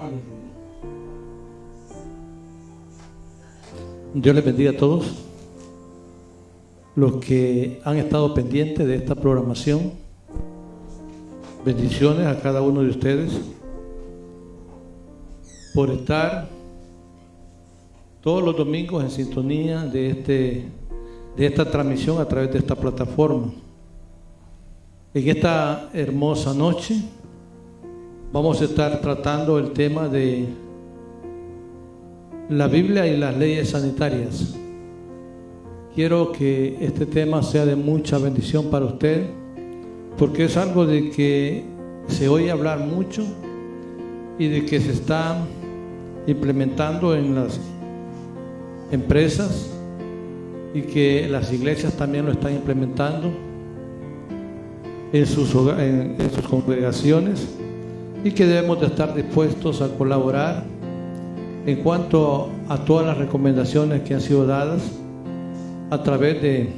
Aleluya. Dios les bendiga a todos los que han estado pendientes de esta programación. Bendiciones a cada uno de ustedes por estar todos los domingos en sintonía de esta transmisión a través de esta plataforma. En esta hermosa noche vamos a estar tratando el tema de la Biblia y las leyes sanitarias. Quiero que este tema sea de mucha bendición para usted, porque es algo de que se oye hablar mucho y de que se está implementando en las empresas y que las iglesias también lo están implementando en sus congregaciones, y que debemos de estar dispuestos a colaborar en cuanto a todas las recomendaciones que han sido dadas a través de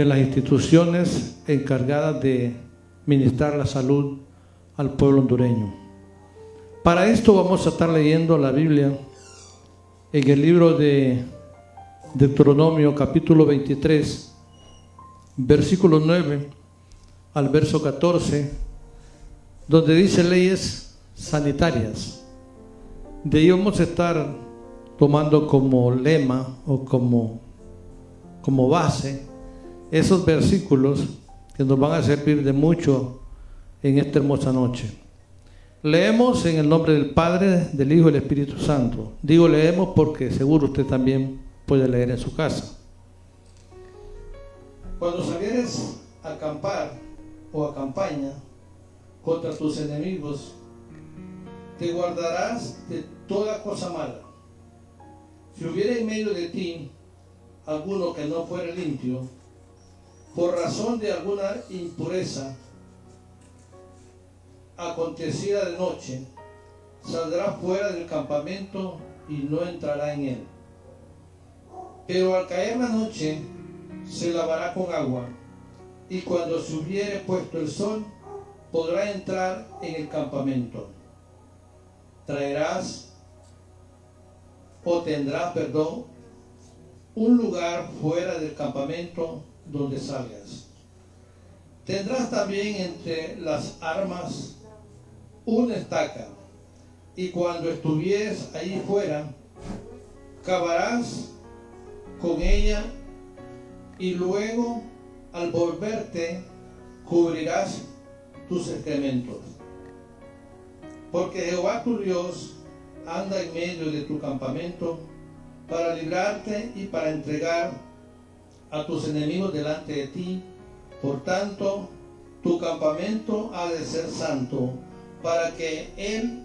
las instituciones encargadas de ministrar la salud al pueblo hondureño. Para esto vamos a estar leyendo la Biblia en el libro de Deuteronomio capítulo 23, versículo 9 al verso 14, donde dice leyes sanitarias. De ahí vamos a estar tomando como lema o como base esos versículos que nos van a servir de mucho en esta hermosa noche. Leemos en el nombre del Padre, del Hijo y del Espíritu Santo. Digo leemos porque seguro usted también puede leer en su casa. Cuando salieres a acampar o a campaña contra tus enemigos, te guardarás de toda cosa mala. Si hubiera en medio de ti alguno que no fuera limpio, por razón de alguna impureza acontecida de noche, saldrá fuera del campamento y no entrará en él. Pero al caer la noche se lavará con agua, y cuando se hubiere puesto el sol, podrá entrar en el campamento. Tendrás un lugar fuera del campamento donde salgas. Tendrás también entre las armas una estaca, y cuando estuvieres allí fuera, cavarás con ella, y luego al volverte cubrirás tus excrementos. Porque Jehová tu Dios anda en medio de tu campamento para librarte y para entregar a tus enemigos delante de ti. Por tanto, tu campamento ha de ser santo, para que él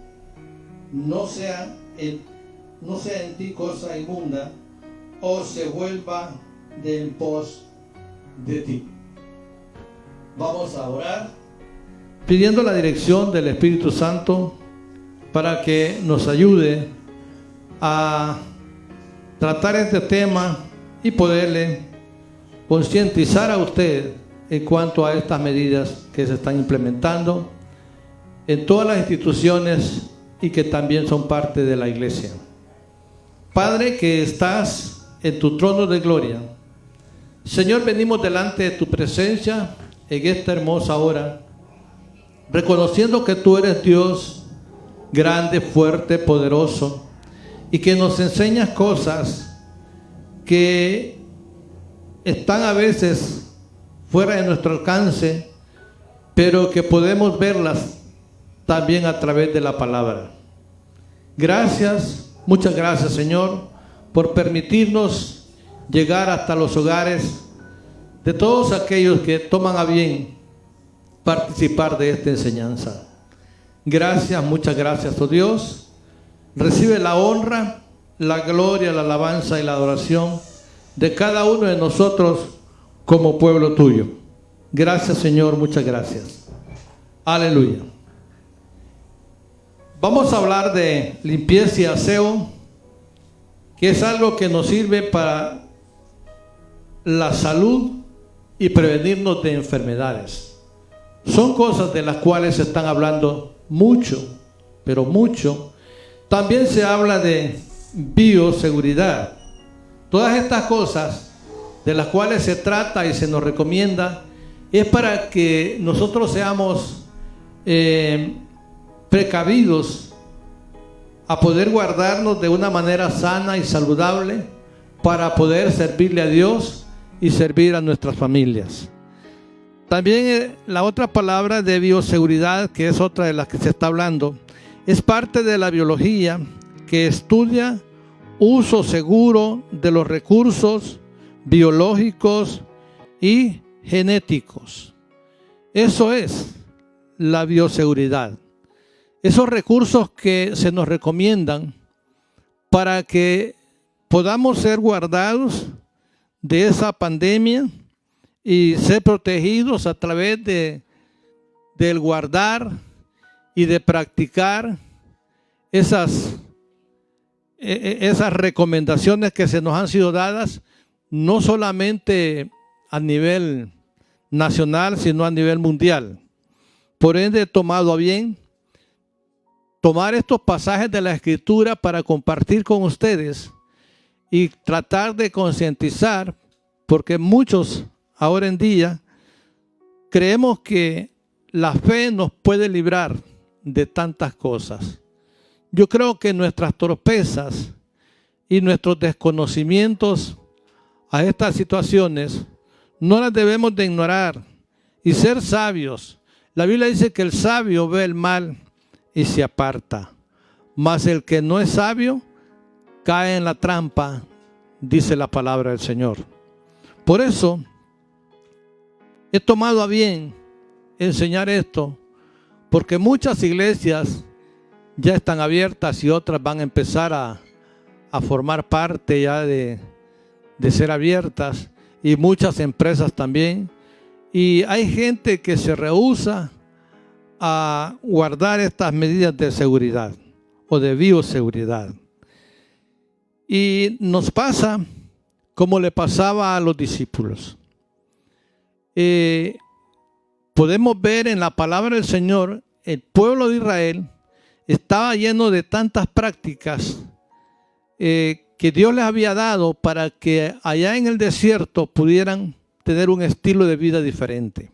no sea en ti cosa inmunda, o se vuelva de en pos de ti. Vamos a orar pidiendo la dirección del Espíritu Santo para que nos ayude a tratar este tema y poderle concientizar a usted en cuanto a estas medidas que se están implementando en todas las instituciones y que también son parte de la iglesia. Padre, que estás en tu trono de gloria, Señor, venimos delante de tu presencia en esta hermosa hora, reconociendo que tú eres Dios grande, fuerte, poderoso, y que nos enseñas cosas que están a veces fuera de nuestro alcance, pero que podemos verlas también a través de la palabra. Gracias, muchas gracias, Señor, por permitirnos llegar hasta los hogares de todos aquellos que toman a bien participar de esta enseñanza. Gracias, muchas gracias, oh Dios. Recibe la honra, la gloria, la alabanza y la adoración de cada uno de nosotros como pueblo tuyo. Gracias, Señor, muchas gracias. Aleluya. Vamos a hablar de limpieza y aseo, que es algo que nos sirve para la salud y prevenirnos de enfermedades. Son cosas de las cuales se están hablando mucho, pero mucho. También se habla de bioseguridad. Todas estas cosas de las cuales se trata y se nos recomienda es para que nosotros seamos precavidos a poder guardarnos de una manera sana y saludable para poder servirle a Dios y servir a nuestras familias. También la otra palabra de bioseguridad, que es otra de las que se está hablando, es parte de la biología que estudia uso seguro de los recursos biológicos y genéticos. Eso es la bioseguridad. Esos recursos que se nos recomiendan para que podamos ser guardados de esa pandemia y ser protegidos a través del guardar y de practicar esas recomendaciones que se nos han sido dadas, no solamente a nivel nacional, sino a nivel mundial. Por ende, he tomado a bien tomar estos pasajes de la Escritura para compartir con ustedes y tratar de concientizar, porque muchos ahora en día creemos que la fe nos puede librar de tantas cosas. Yo creo que nuestras torpezas y nuestros desconocimientos a estas situaciones no las debemos de ignorar y ser sabios. La Biblia dice que el sabio ve el mal y se aparta, mas el que no es sabio cae en la trampa, dice la palabra del Señor. Por eso he tomado a bien enseñar esto, porque muchas iglesias ya están abiertas y otras van a empezar a formar parte ya de ser abiertas, y muchas empresas también. Y hay gente que se rehúsa a guardar estas medidas de seguridad o de bioseguridad. Y nos pasa como le pasaba a los discípulos. Podemos ver en la palabra del Señor, el pueblo de Israel estaba lleno de tantas prácticas que Dios les había dado para que allá en el desierto pudieran tener un estilo de vida diferente.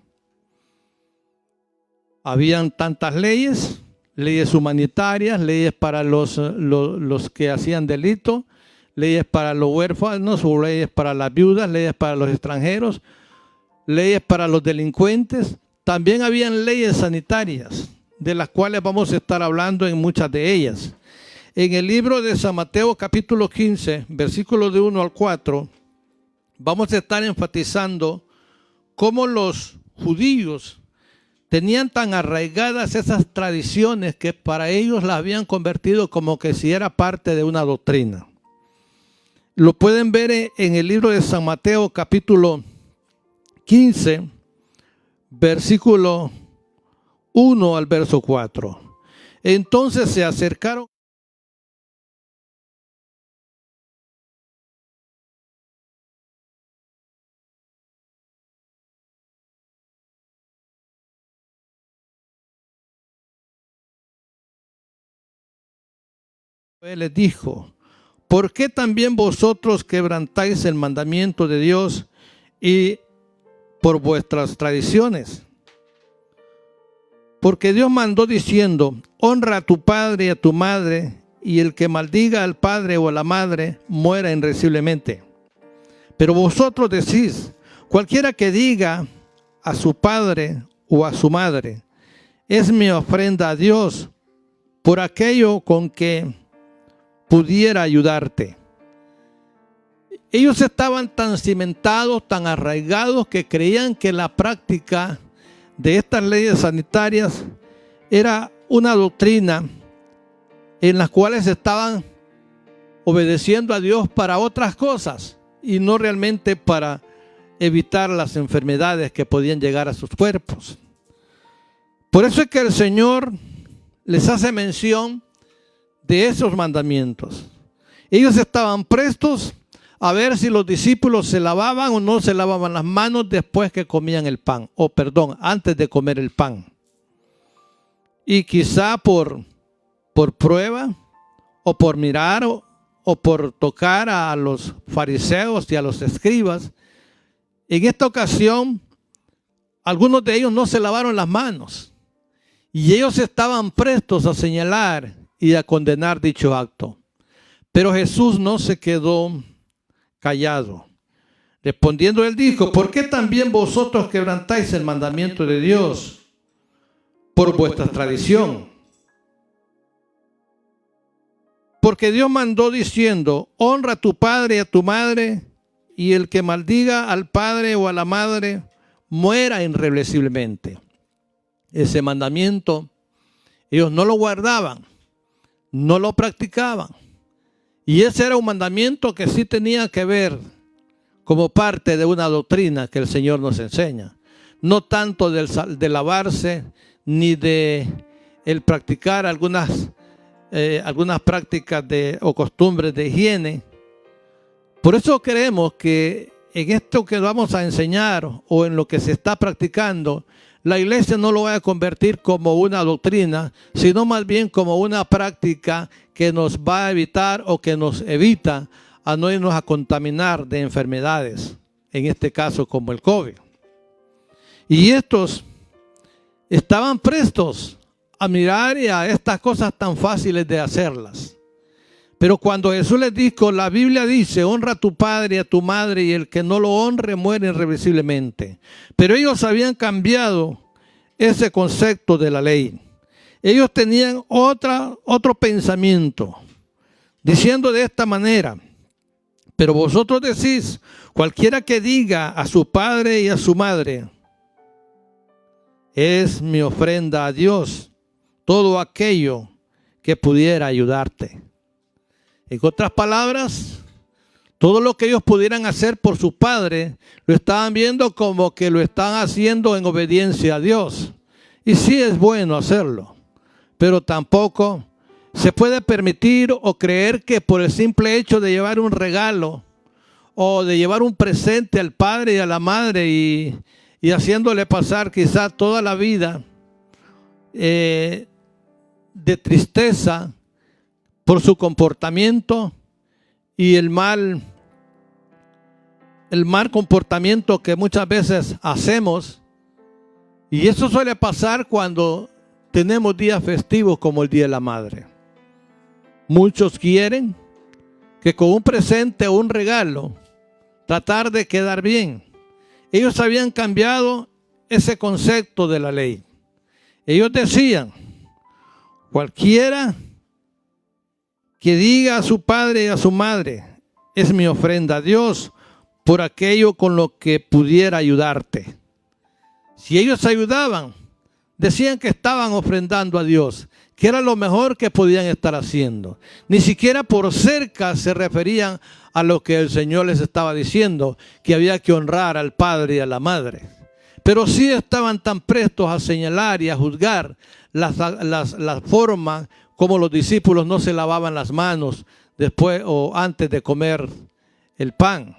Habían tantas leyes, leyes humanitarias, leyes para los que hacían delito, leyes para los huérfanos, leyes para las viudas, leyes para los extranjeros, leyes para los delincuentes. También habían leyes sanitarias, de las cuales vamos a estar hablando en muchas de ellas. En el libro de San Mateo capítulo 15, versículos de 1 al 4, vamos a estar enfatizando cómo los judíos tenían tan arraigadas esas tradiciones que para ellos las habían convertido como que si era parte de una doctrina. Lo pueden ver en el libro de San Mateo capítulo 15, versículo 1 al verso 4. Entonces se acercaron Él les dijo: ¿por qué también vosotros quebrantáis el mandamiento de Dios y por vuestras tradiciones? Porque Dios mandó diciendo: honra a tu padre y a tu madre, y el que maldiga al padre o a la madre muera irremisiblemente. Pero vosotros decís: cualquiera que diga a su padre o a su madre, es mi ofrenda a Dios, por aquello con que pudiera ayudarte. Ellos estaban tan cimentados, tan arraigados, que creían que la práctica de estas leyes sanitarias era una doctrina en las cuales estaban obedeciendo a Dios para otras cosas y no realmente para evitar las enfermedades que podían llegar a sus cuerpos. Por eso es que el Señor les hace mención de esos mandamientos. Ellos estaban prestos a ver si los discípulos se lavaban o no se lavaban las manos después que comían el pan, antes de comer el pan. Y quizá por por prueba o por mirar o por tocar a los fariseos y a los escribas. En esta ocasión, algunos de ellos no se lavaron las manos y ellos estaban prestos a señalar y a condenar dicho acto. Pero Jesús no se quedó callado. Respondiendo él dijo: ¿por qué también vosotros quebrantáis el mandamiento de Dios por vuestra tradición? Porque Dios mandó diciendo: honra a tu padre y a tu madre, y el que maldiga al padre o a la madre muera irreversiblemente. Ese mandamiento ellos no lo guardaban, no lo practicaban. Y ese era un mandamiento que sí tenía que ver como parte de una doctrina que el Señor nos enseña. No tanto de lavarse, ni de el practicar algunas prácticas o costumbres de higiene. Por eso creemos que en esto que vamos a enseñar o en lo que se está practicando, la iglesia no lo va a convertir como una doctrina, sino más bien como una práctica que nos va a evitar o que nos evita a no irnos a contaminar de enfermedades, en este caso como el COVID. Y estos estaban prestos a mirar y a estas cosas tan fáciles de hacerlas. Pero cuando Jesús les dijo, la Biblia dice: honra a tu padre y a tu madre, y el que no lo honre muere irreversiblemente. Pero ellos habían cambiado ese concepto de la ley. Ellos tenían otro pensamiento, diciendo de esta manera: pero vosotros decís, cualquiera que diga a su padre y a su madre, es mi ofrenda a Dios, todo aquello que pudiera ayudarte. En otras palabras, todo lo que ellos pudieran hacer por su padre, lo estaban viendo como que lo están haciendo en obediencia a Dios. Y sí es bueno hacerlo, pero tampoco se puede permitir o creer que por el simple hecho de llevar un regalo o de llevar un presente al padre y a la madre y haciéndole pasar quizás toda la vida de tristeza por su comportamiento y el mal comportamiento que muchas veces hacemos. Y eso suele pasar cuando tenemos días festivos como el Día de la Madre. Muchos quieren que con un presente o un regalo tratar de quedar bien. Ellos habían cambiado ese concepto de la ley. Ellos decían: cualquiera que diga a su padre y a su madre, es mi ofrenda a Dios por aquello con lo que pudiera ayudarte. Si ellos ayudaban, decían que estaban ofrendando a Dios, que era lo mejor que podían estar haciendo. Ni siquiera por cerca se referían a lo que el Señor les estaba diciendo, que había que honrar al padre y a la madre. Pero sí estaban tan prestos a señalar y a juzgar la forma como los discípulos no se lavaban las manos después o antes de comer el pan.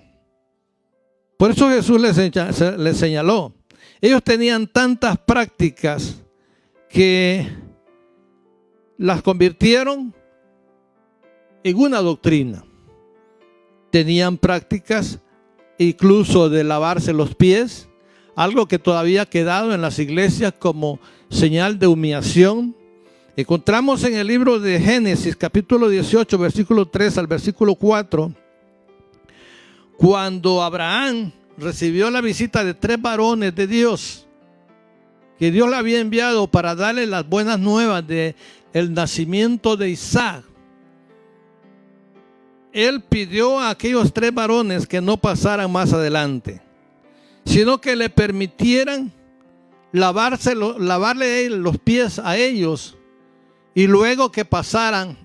Por eso Jesús les señaló. Ellos tenían tantas prácticas que las convirtieron en una doctrina. Tenían prácticas incluso de lavarse los pies, algo que todavía ha quedado en las iglesias como señal de humillación. Encontramos en el libro de Génesis, capítulo 18, versículo 3 al versículo 4, cuando Abraham recibió la visita de 3 varones de Dios, que Dios le había enviado para darle las buenas nuevas de el nacimiento de Isaac. Él pidió a aquellos 3 varones que no pasaran más adelante, sino que le permitieran lavarle los pies a ellos y luego que pasaran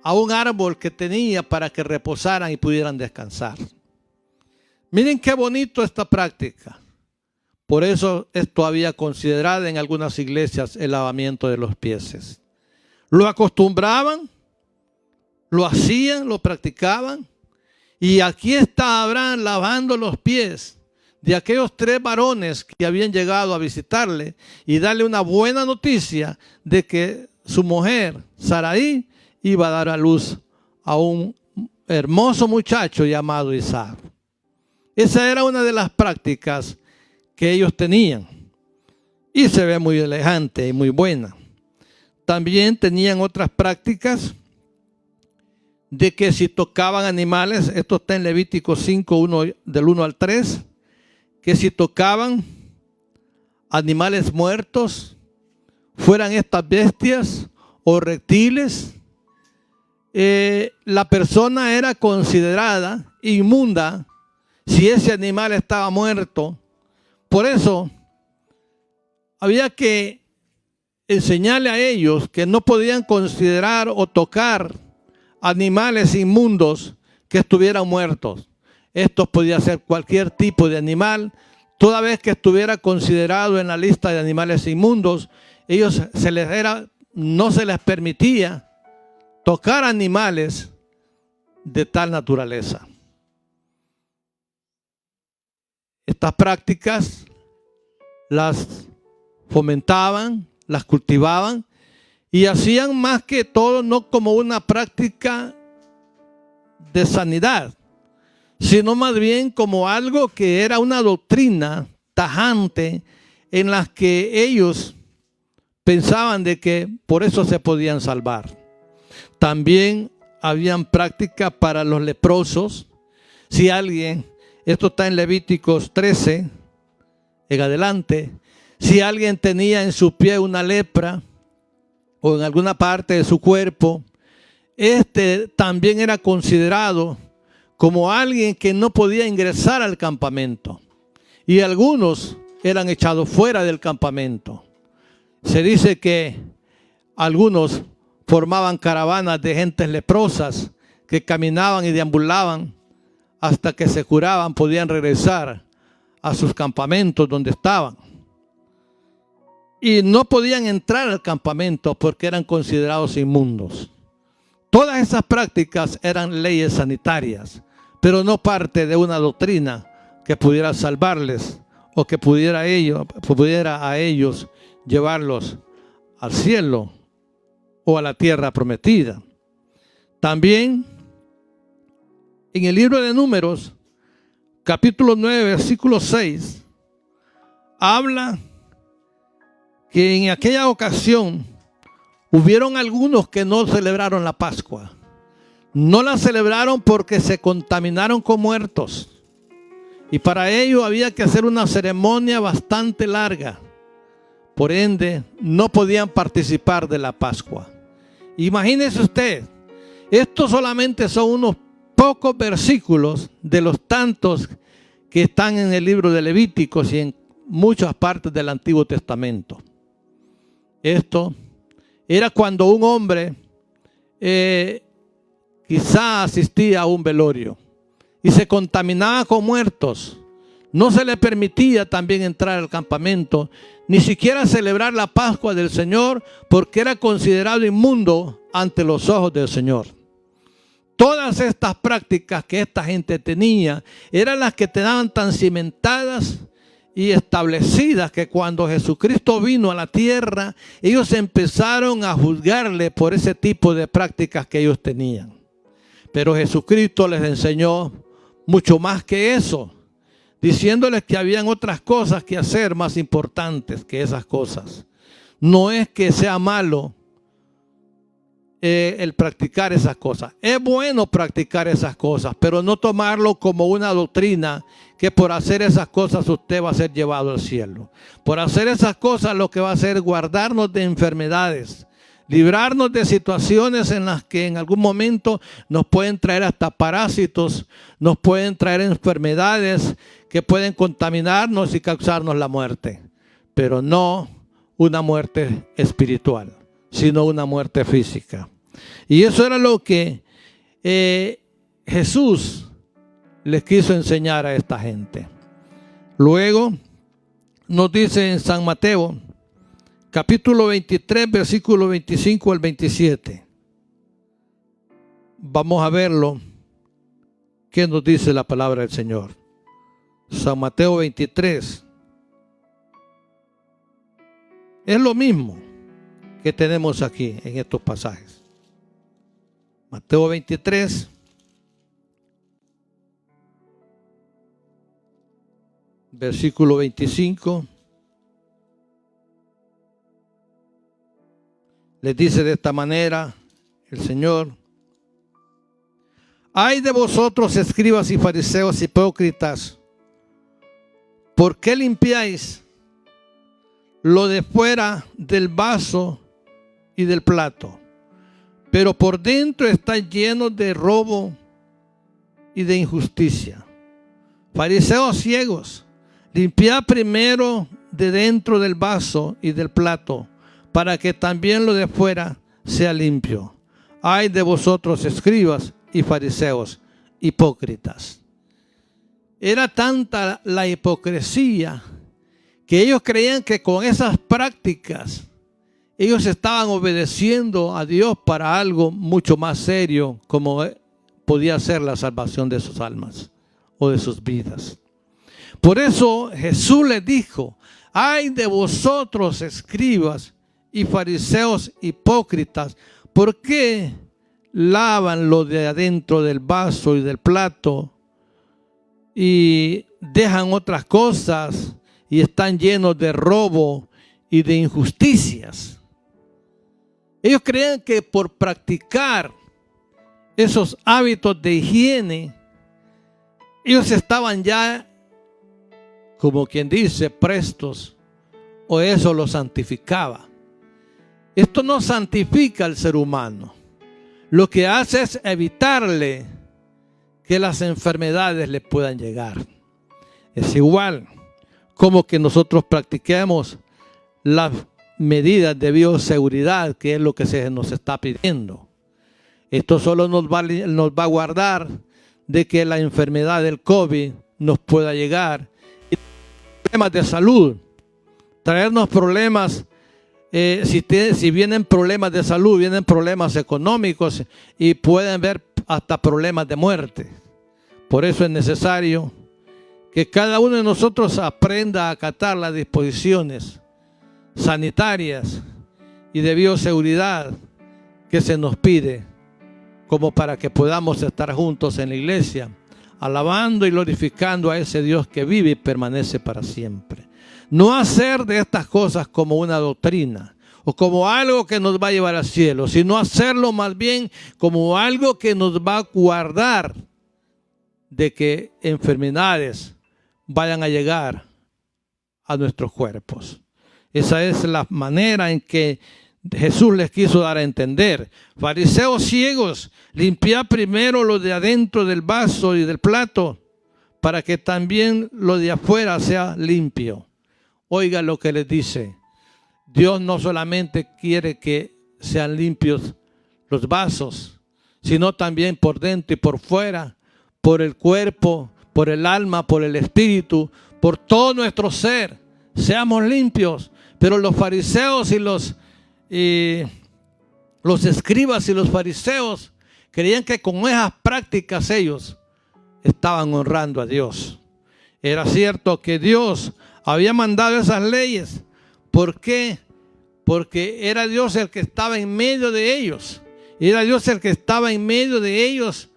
a un árbol que tenía para que reposaran y pudieran descansar. Miren qué bonito esta práctica. Por eso es todavía considerada en algunas iglesias el lavamiento de los pies. Lo acostumbraban, lo hacían, lo practicaban. Y aquí está Abraham lavando los pies de aquellos 3 varones que habían llegado a visitarle y darle una buena noticia de que su mujer, Sarai, iba a dar a luz a un hermoso muchacho llamado Isaac. Esa era una de las prácticas que ellos tenían. Y se ve muy elegante y muy buena. También tenían otras prácticas de que si tocaban animales, esto está en Levítico 5, del 1 al 3, que si tocaban animales muertos, fueran estas bestias o reptiles, la persona era considerada inmunda si ese animal estaba muerto. Por eso había que enseñarle a ellos que no podían considerar o tocar animales inmundos que estuvieran muertos. Esto podía ser cualquier tipo de animal, toda vez que estuviera considerado en la lista de animales inmundos. Ellos no se les permitía tocar animales de tal naturaleza. Estas prácticas las fomentaban, las cultivaban y hacían más que todo no como una práctica de sanidad, sino más bien como algo que era una doctrina tajante en la que ellos pensaban de que por eso se podían salvar. También habían prácticas para los leprosos. Si alguien, esto está en Levíticos 13, en adelante, si alguien tenía en su pie una lepra o en alguna parte de su cuerpo, este también era considerado como alguien que no podía ingresar al campamento. Y algunos eran echados fuera del campamento. Se dice que algunos formaban caravanas de gentes leprosas que caminaban y deambulaban hasta que se curaban, podían regresar a sus campamentos donde estaban. Y no podían entrar al campamento porque eran considerados inmundos. Todas esas prácticas eran leyes sanitarias, pero no parte de una doctrina que pudiera salvarles o que pudiera a ellos llevarlos al cielo o a la tierra prometida. También en el libro de Números, capítulo 9, versículo 6, habla que en aquella ocasión hubieron algunos que no celebraron la Pascua. No la celebraron porque se contaminaron con muertos. Y para ello había que hacer una ceremonia bastante larga. Por ende, no podían participar de la Pascua. Imagínese usted, estos solamente son unos pocos versículos de los tantos que están en el libro de Levíticos y en muchas partes del Antiguo Testamento. Esto era cuando un hombre quizá asistía a un velorio y se contaminaba con muertos. No se le permitía también entrar al campamento, ni siquiera celebrar la Pascua del Señor, porque era considerado inmundo ante los ojos del Señor. Todas estas prácticas que esta gente tenía eran las que quedaban tan cimentadas y establecidas que cuando Jesucristo vino a la tierra, ellos empezaron a juzgarle por ese tipo de prácticas que ellos tenían. Pero Jesucristo les enseñó mucho más que eso, diciéndoles que habían otras cosas que hacer más importantes que esas cosas. No es que sea malo el practicar esas cosas. Es bueno practicar esas cosas, pero no tomarlo como una doctrina que por hacer esas cosas usted va a ser llevado al cielo. Por hacer esas cosas lo que va a hacer es guardarnos de enfermedades, librarnos de situaciones en las que en algún momento nos pueden traer hasta parásitos, nos pueden traer enfermedades que pueden contaminarnos y causarnos la muerte. Pero no una muerte espiritual, sino una muerte física. Y eso era lo que Jesús les quiso enseñar a esta gente. Luego nos dice en San Mateo, capítulo 23, versículo 25 al 27. Vamos a verlo. ¿Qué nos dice la palabra del Señor? San Mateo 23. Es lo mismo. que tenemos aquí en estos pasajes. Mateo 23, versículo 25. Les dice de esta manera el Señor: ay de vosotros, escribas y fariseos hipócritas, ¿por qué limpiáis lo de fuera del vaso y del plato, pero por dentro estáis llenos de robo y de injusticia? Fariseos ciegos, limpiad primero de dentro del vaso y del plato, para que también lo de fuera sea limpio. Ay de vosotros, escribas y fariseos hipócritas. Era tanta la hipocresía que ellos creían que con esas prácticas ellos estaban obedeciendo a Dios para algo mucho más serio, como podía ser la salvación de sus almas o de sus vidas. Por eso Jesús les dijo: ay de vosotros, escribas y fariseos hipócritas, ¿por qué lavan lo de adentro del vaso y del plato y dejan otras cosas y están llenos de robo y de injusticias? Ellos creían que por practicar esos hábitos de higiene, ellos estaban ya, como quien dice, prestos, o eso los santificaba. Esto no santifica al ser humano. Lo que hace es evitarle que las enfermedades le puedan llegar. Es igual como que nosotros practiquemos las medidas de bioseguridad, que es lo que se nos está pidiendo. Esto solo nos va a guardar de que la enfermedad del COVID nos pueda llegar. Y problemas de salud, traernos problemas. Si vienen problemas de salud, vienen problemas económicos y pueden haber hasta problemas de muerte. Por eso es necesario que cada uno de nosotros aprenda a acatar las disposiciones sanitarias y de bioseguridad que se nos pide, como para que podamos estar juntos en la iglesia, alabando y glorificando a ese Dios que vive y permanece para siempre. No hacer de estas cosas como una doctrina o como algo que nos va a llevar al cielo, sino hacerlo más bien como algo que nos va a guardar de que enfermedades vayan a llegar a nuestros cuerpos. Esa es la manera en que Jesús les quiso dar a entender. Fariseos ciegos, limpiad primero lo de adentro del vaso y del plato, para que también lo de afuera sea limpio. Oiga lo que les dice. Dios no solamente quiere que sean limpios los vasos, sino también por dentro y por fuera, por el cuerpo, por el alma, por el espíritu, por todo nuestro ser. Seamos limpios. Pero los fariseos y los escribas y los fariseos creían que con esas prácticas ellos estaban honrando a Dios. Era cierto que Dios había mandado esas leyes. ¿Por qué? Porque era Dios el que estaba en medio de ellos. Era Dios el que estaba en medio de ellos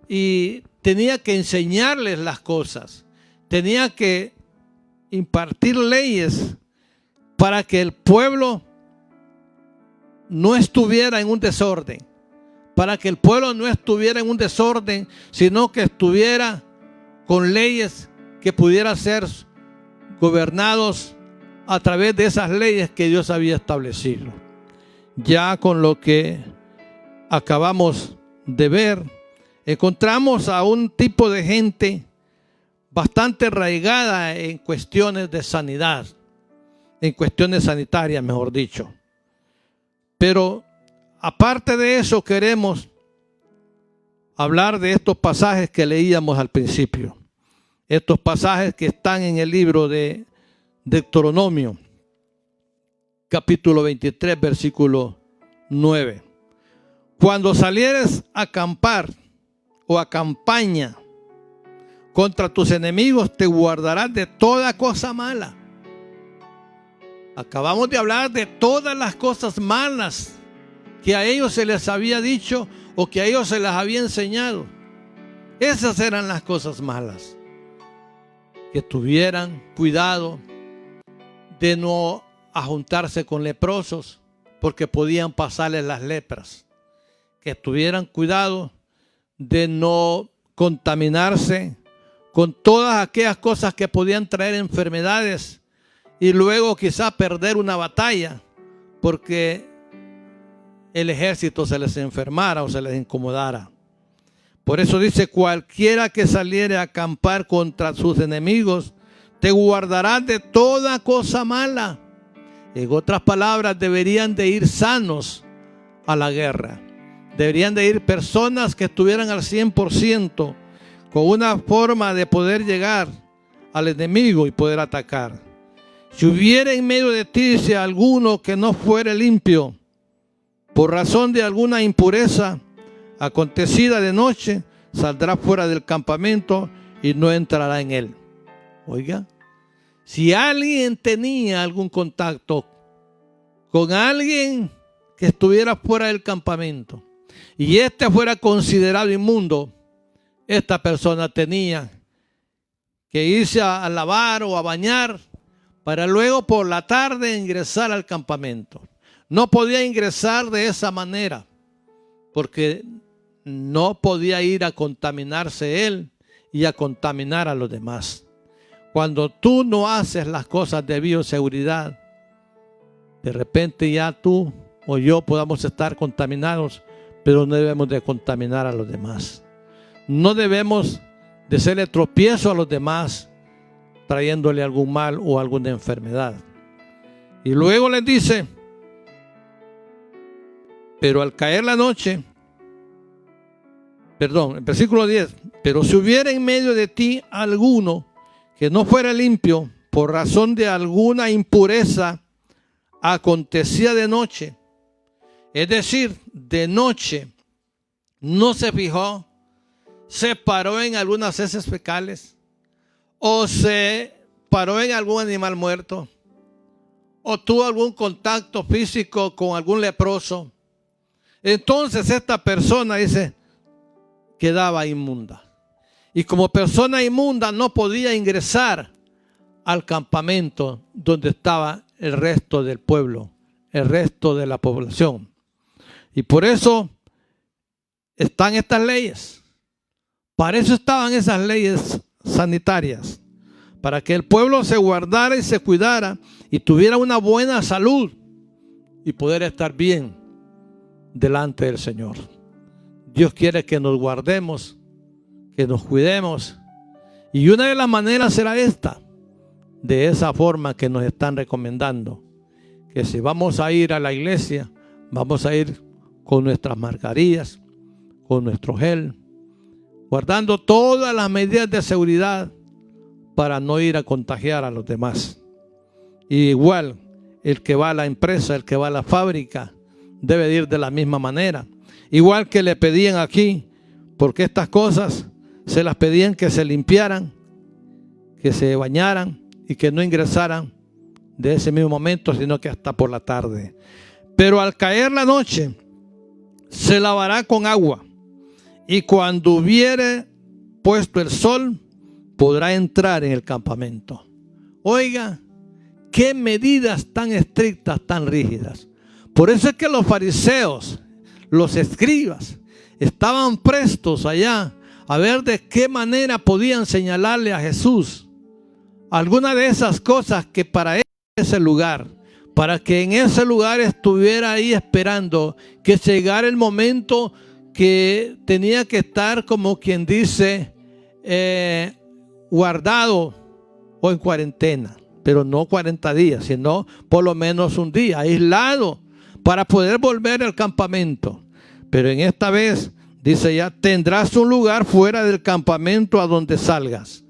y tenía que enseñarles las cosas. Tenía que impartir leyes para que el pueblo no estuviera en un desorden. Para que el pueblo no estuviera en un desorden, sino que estuviera con leyes que pudieran ser gobernados a través de esas leyes que Dios había establecido. Ya con lo que acabamos de ver, encontramos a un tipo de gente bastante arraigada en cuestiones de sanidad, en cuestiones sanitarias, mejor dicho. Pero aparte de eso, queremos hablar de estos pasajes que leíamos al principio. Estos pasajes que están en el libro de Deuteronomio, capítulo 23, versículo 9. Cuando salieres a acampar o a campaña contra tus enemigos, te guardarás de toda cosa mala. Acabamos de hablar de todas las cosas malas que a ellos se les había dicho o que a ellos se les había enseñado. Esas eran las cosas malas. Que tuvieran cuidado de no juntarse con leprosos, porque podían pasarles las lepras. Que tuvieran cuidado de no contaminarse con todas aquellas cosas que podían traer enfermedades y luego quizá perder una batalla porque el ejército se les enfermara o se les incomodara. Por eso dice: cualquiera que saliere a acampar contra sus enemigos, te guardarás de toda cosa mala. En otras palabras, deberían de ir sanos a la guerra. Deberían de ir personas que estuvieran al 100%, con una forma de poder llegar al enemigo y poder atacar. Si hubiera en medio de ti, dice, alguno que no fuere limpio, por razón de alguna impureza acontecida de noche, saldrá fuera del campamento y no entrará en él. Oiga, si alguien tenía algún contacto con alguien que estuviera fuera del campamento y este fuera considerado inmundo, esta persona tenía que irse a lavar o a bañar para luego por la tarde ingresar al campamento. No podía ingresar de esa manera porque no podía ir a contaminarse él y a contaminar a los demás. Cuando tú no haces las cosas de bioseguridad, de repente ya tú o yo podamos estar contaminados, pero no debemos de contaminar a los demás. No debemos de serle tropiezo a los demás, trayéndole algún mal o alguna enfermedad. Y luego les dice: pero al caer la noche, el versículo 10, pero si hubiera en medio de ti alguno que no fuera limpio por razón de alguna impureza acontecía de noche, es decir, de noche, no se fijó, se paró en algunas heces fecales, o se paró en algún animal muerto, o tuvo algún contacto físico con algún leproso, entonces esta persona, dice, quedaba inmunda. Y como persona inmunda no podía ingresar al campamento donde estaba el resto del pueblo, el resto de la población. Y por eso están estas leyes. Para eso estaban esas leyes sanitarias, para que el pueblo se guardara y se cuidara y tuviera una buena salud y poder estar bien delante del Señor. Dios quiere que nos guardemos, que nos cuidemos, y una de las maneras será esta, de esa forma que nos están recomendando, que si vamos a ir a la iglesia, vamos a ir con nuestras mascarillas, con nuestro gel, guardando todas las medidas de seguridad para no ir a contagiar a los demás. Y igual, el que va a la empresa, el que va a la fábrica, debe ir de la misma manera. Igual que le pedían aquí, porque estas cosas se las pedían que se limpiaran, que se bañaran y que no ingresaran de ese mismo momento, sino que hasta por la tarde. Pero al caer la noche, se lavará con agua, y cuando hubiere puesto el sol, podrá entrar en el campamento. Oiga, qué medidas tan estrictas, tan rígidas. Por eso es que los fariseos, los escribas, estaban prestos allá a ver de qué manera podían señalarle a Jesús alguna de esas cosas que para ese lugar, para que en ese lugar estuviera ahí esperando que llegara el momento que tenía que estar, como quien dice, guardado o en cuarentena, pero no 40 días, sino por lo menos un día, aislado, para poder volver al campamento. Pero en esta vez, dice ya, tendrás un lugar fuera del campamento a donde salgas.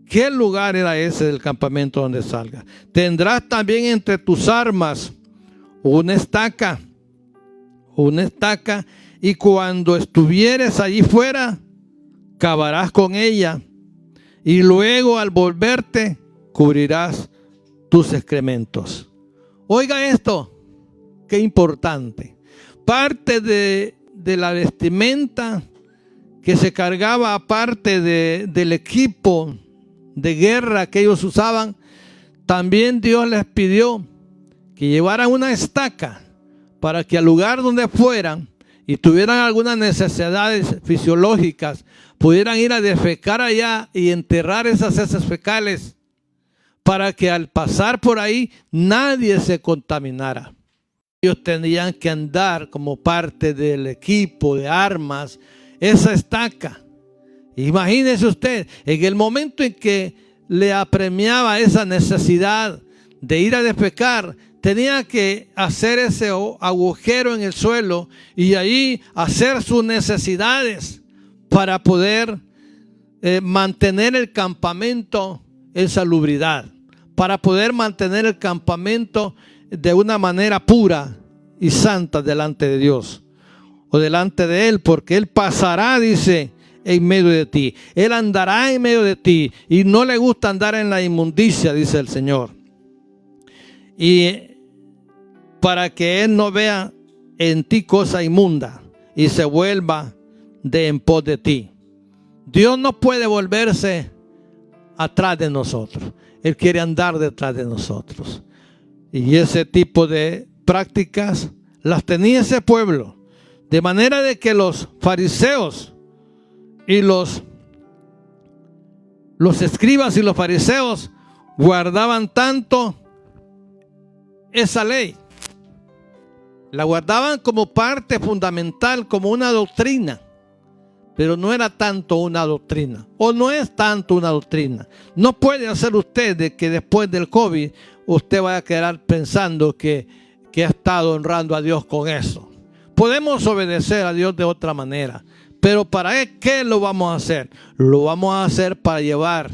¿Qué lugar era ese del campamento donde salgas? Tendrás también entre tus armas una estaca, y cuando estuvieres allí fuera, cavarás con ella, y luego al volverte, cubrirás tus excrementos. Oiga esto, qué importante. Parte de la vestimenta que se cargaba, aparte del equipo de guerra que ellos usaban, también Dios les pidió que llevaran una estaca para que al lugar donde fueran y tuvieran algunas necesidades fisiológicas, pudieran ir a defecar allá y enterrar esas heces fecales, para que al pasar por ahí nadie se contaminara. Ellos tenían que andar como parte del equipo de armas esa estaca. Imagínese usted, en el momento en que le apremiaba esa necesidad de ir a defecar, tenía que hacer ese agujero en el suelo y ahí hacer sus necesidades para poder mantener el campamento en salubridad, para poder mantener el campamento de una manera pura y santa delante de Dios o delante de Él, porque Él pasará, dice, en medio de ti. Él andará en medio de ti y no le gusta andar en la inmundicia, dice el Señor. Y para que Él no vea en ti cosa inmunda y se vuelva de en pos de ti. Dios no puede volverse atrás de nosotros. Él quiere andar detrás de nosotros. Y ese tipo de prácticas las tenía ese pueblo. De manera de que los fariseos y los escribas y los fariseos guardaban tanto esa ley. La guardaban como parte fundamental, como una doctrina. Pero no era tanto una doctrina, o no es tanto una doctrina. No puede hacer usted de que después del COVID usted vaya a quedar pensando que ha estado honrando a Dios con eso. Podemos obedecer a Dios de otra manera, pero ¿para qué lo vamos a hacer? Lo vamos a hacer para llevar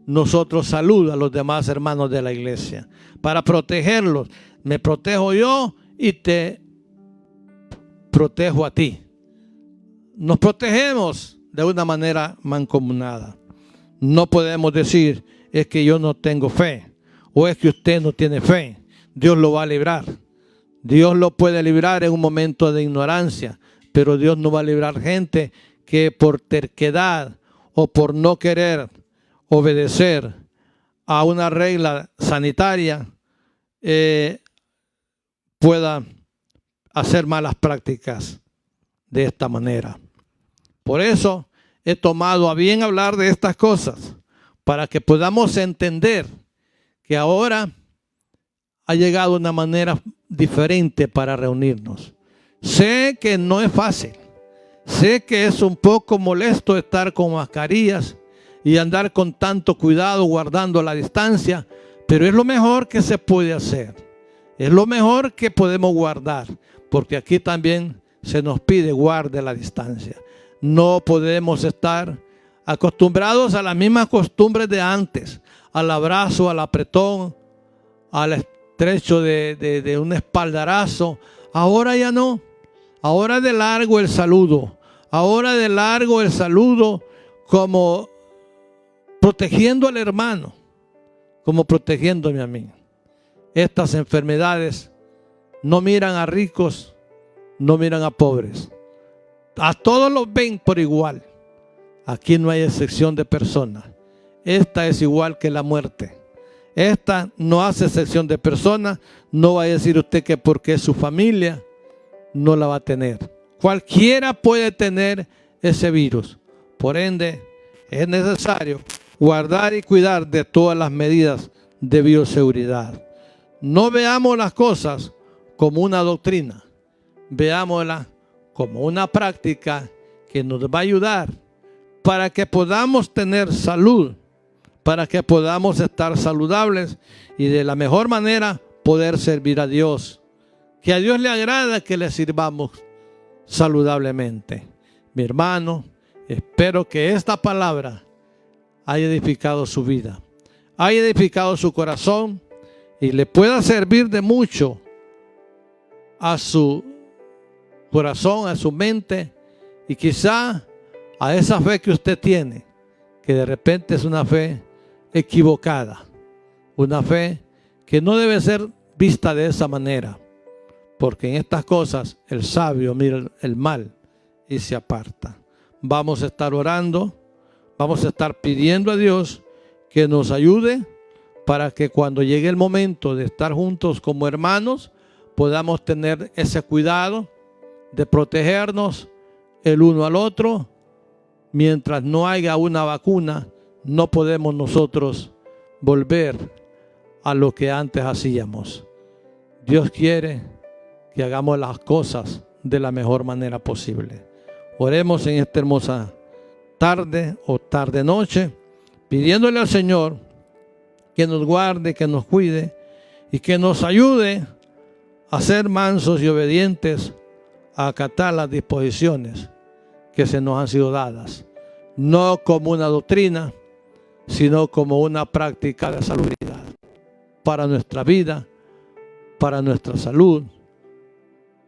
nosotros salud a los demás hermanos de la iglesia, para protegerlos. Me protejo yo y te protejo a ti. Nos protegemos de una manera mancomunada. No podemos decir, es que yo no tengo fe, o es que usted no tiene fe. Dios lo va a librar. Dios lo puede librar en un momento de ignorancia, pero Dios no va a librar gente que por terquedad o por no querer obedecer a una regla sanitaria pueda hacer malas prácticas de esta manera. Por eso he tomado a bien hablar de estas cosas, para que podamos entender que ahora ha llegado una manera diferente para reunirnos. Sé que no es fácil, sé que es un poco molesto estar con mascarillas y andar con tanto cuidado guardando la distancia, pero es lo mejor que se puede hacer, es lo mejor que podemos guardar, porque aquí también se nos pide guarde la distancia. No podemos estar acostumbrados a las mismas costumbres de antes, al abrazo, al apretón, al estrecho de un espaldarazo. Ahora ya no. Ahora de largo el saludo. Ahora de largo el saludo, como protegiendo al hermano, como protegiéndome a mí. Estas enfermedades no miran a ricos, no miran a pobres. A todos los ven por igual. Aquí no hay excepción de personas. Esta es igual que la muerte. Esta no hace excepción de personas. No va a decir usted que porque es su familia no la va a tener. Cualquiera puede tener ese virus. Por ende, es necesario guardar y cuidar de todas las medidas de bioseguridad. No veamos las cosas como una doctrina. Veámosla como una práctica que nos va a ayudar para que podamos tener salud, para que podamos estar saludables y de la mejor manera poder servir a Dios. Que a Dios le agrada que le sirvamos saludablemente. Mi hermano, espero que esta palabra haya edificado su vida, haya edificado su corazón y le pueda servir de mucho a su corazón, a su mente y quizá a esa fe que usted tiene, que de repente es una fe equivocada, una fe que no debe ser vista de esa manera, porque en estas cosas el sabio mira el mal y se aparta. Vamos a estar orando, vamos a estar pidiendo a Dios que nos ayude para que cuando llegue el momento de estar juntos como hermanos, podamos tener ese cuidado de protegernos el uno al otro. Mientras no haya una vacuna, no podemos nosotros volver a lo que antes hacíamos. Dios quiere que hagamos las cosas de la mejor manera posible. Oremos en esta hermosa tarde o tarde-noche, pidiéndole al Señor que nos guarde, que nos cuide y que nos ayude a ser mansos y obedientes, a acatar las disposiciones que se nos han sido dadas, no como una doctrina, sino como una práctica de salubridad para nuestra vida, para nuestra salud,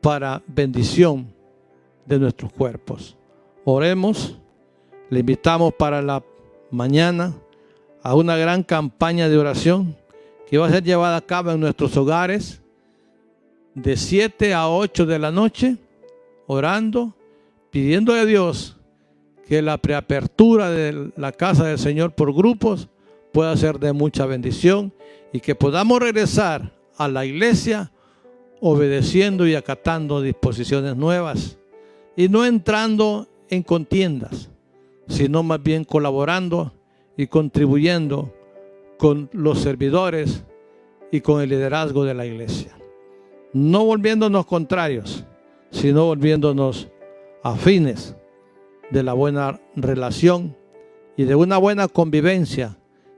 para bendición de nuestros cuerpos. Oremos, le invitamos para la mañana a una gran campaña de oración que va a ser llevada a cabo en nuestros hogares de 7 a 8 de la noche, orando, pidiendo a Dios que la preapertura de la casa del Señor por grupos pueda ser de mucha bendición y que podamos regresar a la iglesia obedeciendo y acatando disposiciones nuevas y no entrando en contiendas, sino más bien colaborando y contribuyendo con los servidores y con el liderazgo de la iglesia. No volviéndonos contrarios, sino volviéndonos afines de la buena relación y de una buena convivencia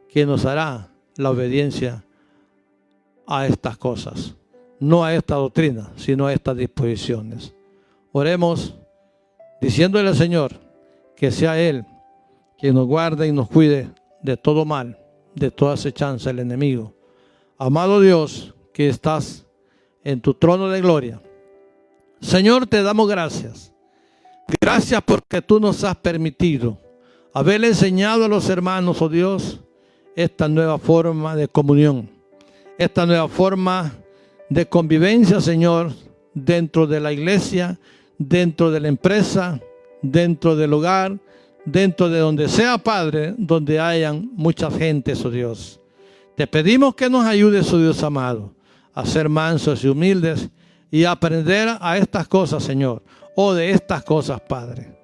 que nos hará la obediencia a estas cosas, no a esta doctrina, sino a estas disposiciones. Oremos diciéndole al Señor que sea Él quien nos guarde y nos cuide de todo mal, de toda acechanza del enemigo. Amado Dios, que estás en tu trono de gloria, Señor, te damos gracias. Gracias porque tú nos has permitido haber enseñado a los hermanos, oh Dios, esta nueva forma de comunión, esta nueva forma de convivencia, Señor, dentro de la iglesia, dentro de la empresa, dentro del hogar, dentro de donde sea, Padre, donde hayan muchas gentes, oh Dios. Te pedimos que nos ayudes, oh Dios amado, a ser mansos y humildes y a aprender a estas cosas, Señor, o de estas cosas, Padre.